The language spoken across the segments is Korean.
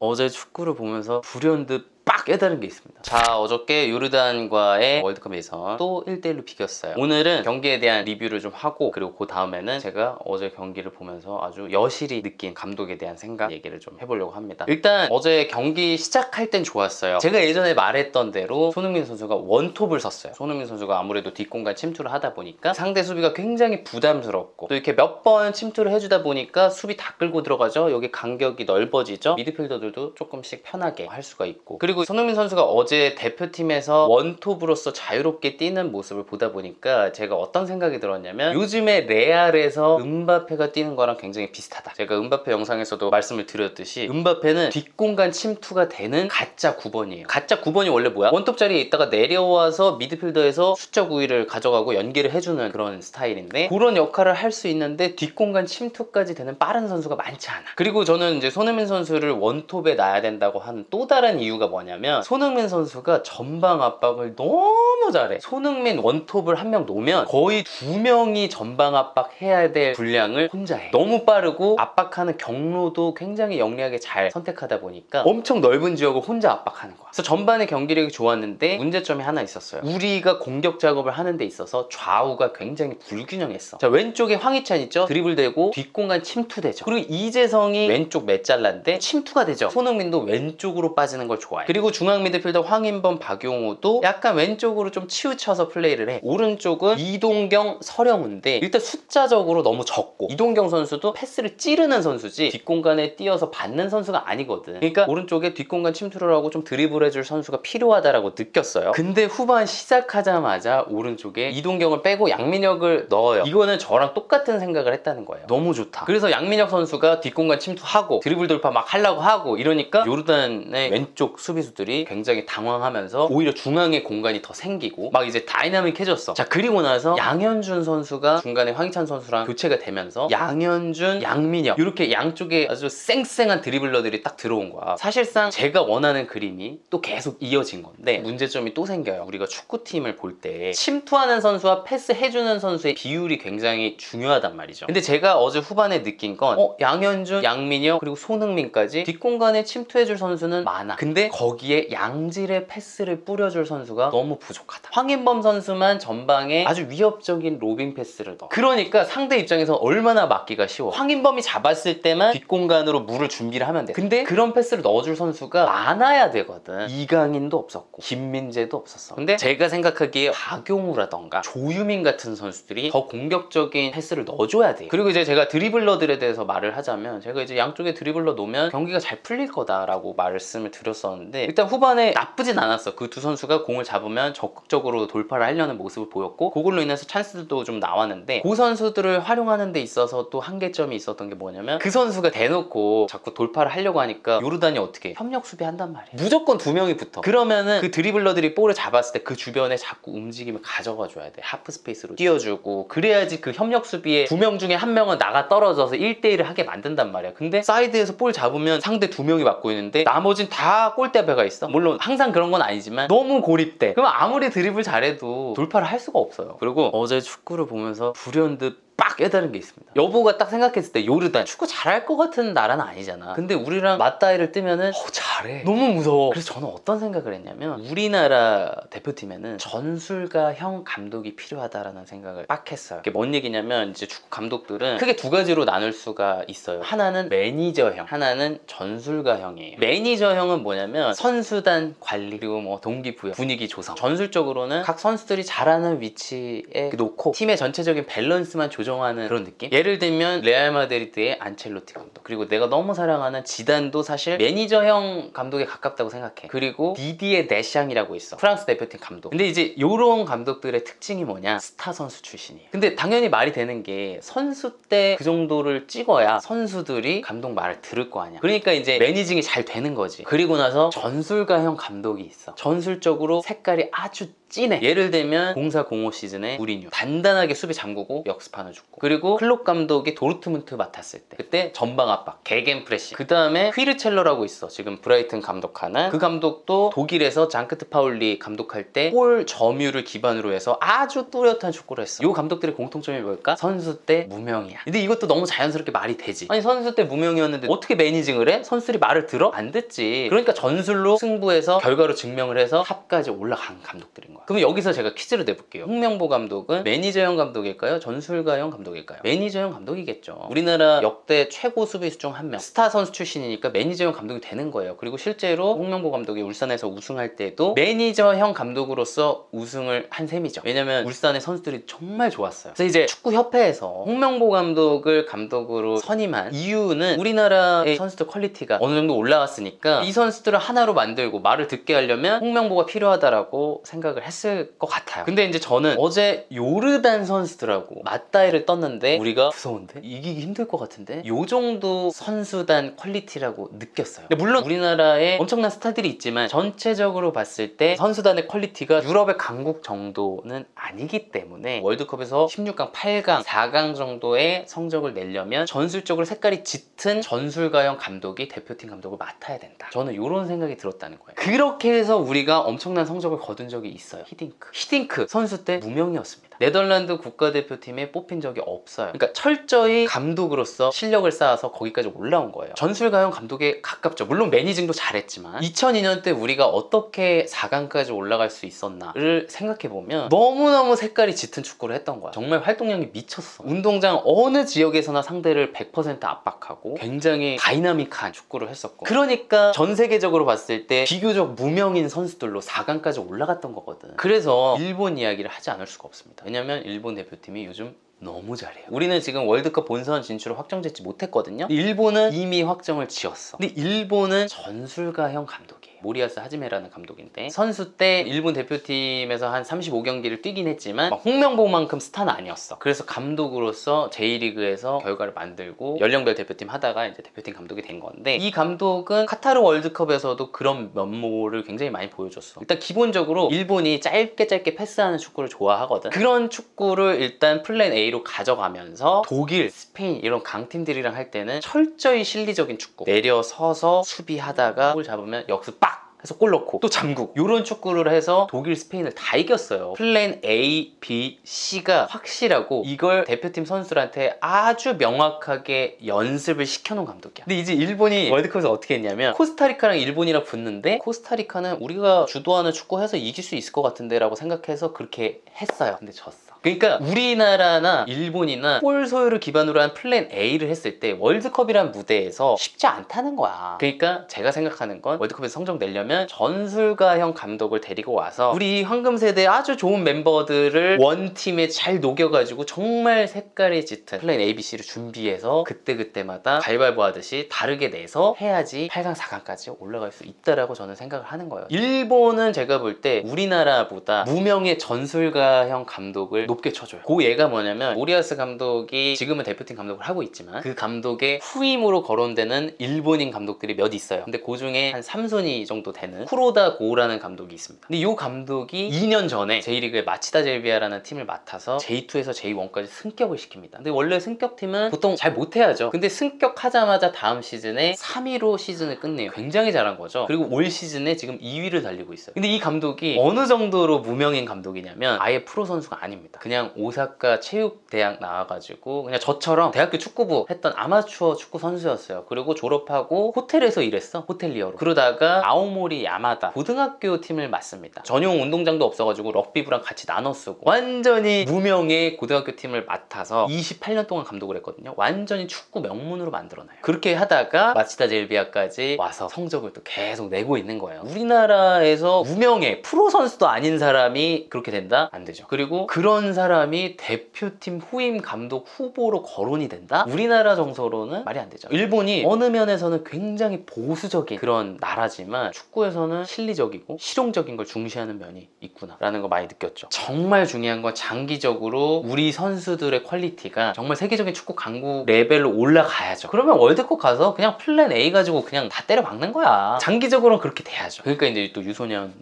어제 축구를 보면서 불현듯 빡 깨달은 게 있습니다. 자, 어저께 요르단과의 월드컵 예선 또 1대1로 비겼어요. 오늘은 경기에 대한 리뷰를 좀 하고, 그리고 그 다음에는 제가 어제 경기를 보면서 아주 여실히 느낀 감독에 대한 생각 얘기를 좀 해보려고 합니다. 일단 어제 경기 시작할 땐 좋았어요. 제가 예전에 말했던 대로 손흥민 선수가 원톱을 섰어요. 손흥민 선수가 아무래도 뒷공간 침투를 하다 보니까 상대 수비가 굉장히 부담스럽고, 또 이렇게 몇 번 침투를 해주다 보니까 수비 다 끌고 들어가죠. 여기 간격이 넓어지죠. 미드필더들도 조금씩 편하게 할 수가 있고, 그리고 손흥민 선수가 어제 대표팀에서 원톱으로서 자유롭게 뛰는 모습을 보다 보니까 제가 어떤 생각이 들었냐면, 요즘에 레알에서 음바페가 뛰는 거랑 굉장히 비슷하다. 제가 음바페 영상에서도 말씀을 드렸듯이 음바페는 뒷공간 침투가 되는 가짜 9번이에요. 가짜 9번이 원래 뭐야? 원톱 자리에 있다가 내려와서 미드필더에서 수적 우위를 가져가고 연계를 해주는 그런 스타일인데, 그런 역할을 할 수 있는데 뒷공간 침투까지 되는 빠른 선수가 많지 않아. 그리고 저는 이제 손흥민 선수를 원톱에 놔야 된다고 하는 또 다른 이유가 뭐냐면, 손흥민 선수가 전방 압박을 너무 잘해. 손흥민 원톱을 한 명 놓으면 거의 두 명이 전방 압박해야 될 분량을 혼자 해. 너무 빠르고 압박하는 경로도 굉장히 영리하게 잘 선택하다 보니까 엄청 넓은 지역을 혼자 압박하는 거야. 그래서 전반의 경기력이 좋았는데 문제점이 하나 있었어요. 우리가 공격 작업을 하는 데 있어서 좌우가 굉장히 불균형했어. 자, 왼쪽에 황희찬 있죠? 드리블되고 뒷공간 침투되죠. 그리고 이재성이 왼쪽 메잘라인데 침투가 되죠. 손흥민도 왼쪽으로 빠지는 걸 좋아해. 그리고 중앙 미드필더 황인범, 박용호도 약간 왼쪽으로 좀 치우쳐서 플레이를 해. 오른쪽은 이동경, 서령우인데 일단 숫자적으로 너무 적고, 이동경 선수도 패스를 찌르는 선수지 뒷공간에 뛰어서 받는 선수가 아니거든. 그러니까 오른쪽에 뒷공간 침투를 하고 좀 드리블 해줄 선수가 필요하다라고 느꼈어요. 근데 후반 시작하자마자 오른쪽에 이동경을 빼고 양민혁을 넣어요. 이거는 저랑 똑같은 생각을 했다는 거예요. 너무 좋다. 그래서 양민혁 선수가 뒷공간 침투하고 드리블 돌파 막 하려고 하고 이러니까 요르단의 왼쪽 수비수들이 굉장히 당황하면서 오히려 중앙에 공간이 더 생기고 막 이제 다이나믹해졌어. 자, 그리고 나서 양현준 선수가 중간에 황희찬 선수랑 교체가 되면서 양현준, 양민혁 이렇게 양쪽에 아주 쌩쌩한 드리블러들이 딱 들어온 거야. 사실상 제가 원하는 그림이 또 계속 이어진 건데, 문제점이 또 생겨요. 우리가 축구팀을 볼 때 침투하는 선수와 패스해주는 선수의 비율이 굉장히 중요하단 말이죠. 근데 제가 어제 후반에 느낀 건 양현준, 양민혁 그리고 손흥민까지 뒷공간에 침투해줄 선수는 많아. 근데 거기에 양질의 패스를 뿌려줄 선수가 너무 부족하다. 황인범 선수만 전방에 아주 위협적인 로빙 패스를 넣어. 그러니까 상대 입장에서 얼마나 막기가 쉬워. 황인범이 잡았을 때만 뒷공간으로 물을 준비를 하면 돼. 근데 그런 패스를 넣어줄 선수가 많아야 되거든. 이강인도 없었고 김민재도 없었어. 근데 제가 생각하기에 박용우라던가 조유민 같은 선수들이 더 공격적인 패스를 넣어줘야 돼요. 그리고 이제 제가 드리블러들에 대해서 말을 하자면, 제가 이제 양쪽에 드리블러 놓으면 경기가 잘 풀릴 거다라고 말씀을 드렸었는데, 일단 후반에 나쁘진 않았어. 그 두 선수가 공을 잡으면 적극적으로 돌파를 하려는 모습을 보였고, 그걸로 인해서 찬스도 좀 나왔는데, 그 선수들을 활용하는 데 있어서 또 한계점이 있었던 게 뭐냐면, 그 선수가 대놓고 자꾸 돌파를 하려고 하니까 요르단이 어떻게 해? 협력 수비한단 말이야. 무조건 두 명이 붙어. 그러면은 그 드리블러들이 볼을 잡았을 때 그 주변에 자꾸 움직임을 가져가 줘야 돼. 하프 스페이스로 띄워주고, 그래야지 그 협력 수비에 두 명 중에 한 명은 나가 떨어져서 1대1을 하게 만든단 말이야. 근데 사이드에서 볼 잡으면 상대 두 명이 막고 있는데 나머진 다 골대배가 있어. 물론 항상 그런 건 아니지만 너무 고립돼. 그럼 아무리 드리블 잘해도 돌파를 할 수가 없어요. 그리고 어제 축구를 보면서 불현듯 빡 깨달은 게 있습니다. 여보가 딱 생각했을 때 요르단 축구 잘할 것 같은 나라는 아니잖아. 근데 우리랑 맞다이를 뜨면은 잘해. 너무 무서워. 그래서 저는 어떤 생각을 했냐면, 우리나라 대표팀에는 전술가형 감독이 필요하다라는 생각을 빡 했어요. 이게 뭔 얘기냐면, 이제 축구 감독들은 크게 두 가지로 나눌 수가 있어요. 하나는 매니저형, 하나는 전술가형이에요. 매니저형은 뭐냐면 선수단 관리, 그리고 뭐 동기부여, 분위기 조성. 전술적으로는 각 선수들이 잘하는 위치에 놓고 팀의 전체적인 밸런스만 조정하는 그런 느낌? 예를 들면 레알 마드리드의 안첼로티 감독, 그리고 내가 너무 사랑하는 지단도 사실 매니저형 감독에 가깝다고 생각해. 그리고 디디에 데샹이라고 있어, 프랑스 대표팀 감독. 근데 이제 요런 감독들의 특징이 뭐냐, 스타 선수 출신이에요. 근데 당연히 말이 되는 게, 선수 때 그 정도를 찍어야 선수들이 감독 말을 들을 거 아니야. 그러니까 이제 매니징이 잘 되는 거지. 그리고 나서 전술가형 감독이 있어. 전술적으로 색깔이 아주 찐해. 예를 들면 04-05 시즌에 무리뉴 단단하게 수비 잠그고 역습하는 축구. 그리고 클롭 감독이 도르트문트 맡았을 때 그때 전방 압박, 게겐프레싱. 그 다음에 휘르첼러라고 있어. 지금 브라이튼 감독하는 그 감독도 독일에서 장크트 파울리 감독할 때 골 점유를 기반으로 해서 아주 뚜렷한 축구를 했어. 이 감독들의 공통점이 뭘까? 선수 때 무명이야. 근데 이것도 너무 자연스럽게 말이 되지. 아니 선수 때 무명이었는데 어떻게 매니징을 해? 선수들이 말을 들어? 안 듣지. 그러니까 전술로 승부해서 결과로 증명을 해서 탑까지 올라간 감독들인 거야. 그럼 여기서 제가 퀴즈를 내볼게요. 홍명보 감독은 매니저형 감독일까요? 전술가형 감독일까요? 매니저형 감독이겠죠. 우리나라 역대 최고 수비수 중 한 명. 스타 선수 출신이니까 매니저형 감독이 되는 거예요. 그리고 실제로 홍명보 감독이 울산에서 우승할 때도 매니저형 감독으로서 우승을 한 셈이죠. 왜냐면 울산의 선수들이 정말 좋았어요. 그래서 이제 축구협회에서 홍명보 감독을 감독으로 선임한 이유는 우리나라의 선수들 퀄리티가 어느 정도 올라왔으니까 이 선수들을 하나로 만들고 말을 듣게 하려면 홍명보가 필요하다라고 생각을 했을 것 같아요. 근데 이제 저는 어제 요르단 선수들하고 맞다이를 떴는데 우리가 무서운데? 이기기 힘들 것 같은데? 요 정도 선수단 퀄리티라고 느꼈어요. 근데 물론 우리나라에 엄청난 스타들이 있지만 전체적으로 봤을 때 선수단의 퀄리티가 유럽의 강국 정도는 아니기 때문에 월드컵에서 16강, 8강, 4강 정도의 성적을 내려면 전술적으로 색깔이 짙은 전술가형 감독이 대표팀 감독을 맡아야 된다. 저는 이런 생각이 들었다는 거예요. 그렇게 해서 우리가 엄청난 성적을 거둔 적이 있어요. 히딩크 선수 때 무명이었습니다. 네덜란드 국가대표팀에 뽑힌 적이 없어요. 그러니까 철저히 감독으로서 실력을 쌓아서 거기까지 올라온 거예요. 전술가형 감독에 가깝죠. 물론 매니징도 잘했지만 2002년 때 우리가 어떻게 4강까지 올라갈 수 있었나를 생각해보면 너무너무 색깔이 짙은 축구를 했던 거야. 정말 활동량이 미쳤어. 운동장 어느 지역에서나 상대를 100% 압박하고 굉장히 다이나믹한 축구를 했었고, 그러니까 전 세계적으로 봤을 때 비교적 무명인 선수들로 4강까지 올라갔던 거거든. 그래서 일본 이야기를 하지 않을 수가 없습니다. 왜냐면 일본 대표팀이 요즘 너무 잘해요. 우리는 지금 월드컵 본선 진출을 확정짓지 못했거든요. 일본은 이미 확정을 지었어. 근데 일본은 전술가형 감독이에요. 모리야스 하지메라는 감독인데 선수 때 일본 대표팀에서 한 35경기를 뛰긴 했지만 막 홍명보만큼 스타는 아니었어. 그래서 감독으로서 J리그에서 결과를 만들고 연령별 대표팀 하다가 이제 대표팀 감독이 된 건데, 이 감독은 카타르 월드컵에서도 그런 면모를 굉장히 많이 보여줬어. 일단 기본적으로 일본이 짧게 패스하는 축구를 좋아하거든. 그런 축구를 일단 플랜 A로 가져가면서 독일, 스페인 이런 강팀들이랑 할 때는 철저히 실리적인 축구, 내려서서 수비하다가 골 잡으면 역습 빡! 해서 골 넣고 또 잠국, 이런 축구를 해서 독일, 스페인을 다 이겼어요. 플랜 A, B, C가 확실하고 이걸 대표팀 선수들한테 아주 명확하게 연습을 시켜놓은 감독이야. 근데 이제 일본이 월드컵에서 어떻게 했냐면 코스타리카랑 일본이랑 붙는데 코스타리카는 우리가 주도하는 축구해서 이길 수 있을 것 같은데 라고 생각해서 그렇게 했어요. 근데 졌어. 그러니까 우리나라나 일본이나 골 소유를 기반으로 한 플랜 A를 했을 때 월드컵이란 무대에서 쉽지 않다는 거야. 그러니까 제가 생각하는 건 월드컵에서 성적 내려면 전술가형 감독을 데리고 와서 우리 황금세대의 아주 좋은 멤버들을 원팀에 잘 녹여가지고 정말 색깔이 짙은 플랜 A, B, C를 준비해서 그때그때마다 가위바위보 하듯이 다르게 내서 해야지 8강, 4강까지 올라갈 수 있다라고 저는 생각을 하는 거예요. 일본은 제가 볼 때 우리나라보다 무명의 전술가형 감독을 높게 쳐줘요. 그 예가 뭐냐면 모리야스 감독이 지금은 대표팀 감독을 하고 있지만 그 감독의 후임으로 거론되는 일본인 감독들이 몇 있어요. 근데 그 중에 한 3순위 정도 되는 쿠로다 고우라는 감독이 있습니다. 근데 이 감독이 2년 전에 J리그의 마치다 젤비아라는 팀을 맡아서 J2에서 J1까지 승격을 시킵니다. 근데 원래 승격팀은 보통 잘 못해야죠. 근데 승격하자마자 다음 시즌에 3위로 시즌을 끝내요. 굉장히 잘한 거죠. 그리고 올 시즌에 지금 2위를 달리고 있어요. 근데 이 감독이 어느 정도로 무명인 감독이냐면 아예 프로 선수가 아닙니다. 그냥 오사카 체육대학 나와가지고 그냥 저처럼 대학교 축구부 했던 아마추어 축구 선수였어요. 그리고 졸업하고 호텔에서 일했어. 호텔리어로. 그러다가 아오모리 야마다 고등학교 팀을 맡습니다. 전용 운동장도 없어가지고 럭비부랑 같이 나눠 쓰고 완전히 무명의 고등학교 팀을 맡아서 28년 동안 감독을 했거든요. 완전히 축구 명문으로 만들어놔요. 그렇게 하다가 마치다 젤비아까지 와서 성적을 또 계속 내고 있는 거예요. 우리나라에서 무명의 프로 선수도 아닌 사람이 그렇게 된다? 안 되죠. 그리고 그런 사람이 대표팀 후임 감독 후보로 거론이 된다? 우리나라 정서로는 말이 안 되죠. 일본이 어느 면에서는 굉장히 보수적인 그런 나라지만 축구에서는 실리적이고 실용적인 걸 중시하는 면이 있구나 라는 거 많이 느꼈죠. 정말 중요한 건 장기적으로 우리 선수들의 퀄리티가 정말 세계적인 축구 강국 레벨로 올라가야죠. 그러면 월드컵 가서 그냥 플랜 A 가지고 그냥 다 때려 박는 거야. 장기적으로는 그렇게 돼야죠. 그러니까 이제 또 유소년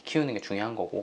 키우는 게 중요한 거고.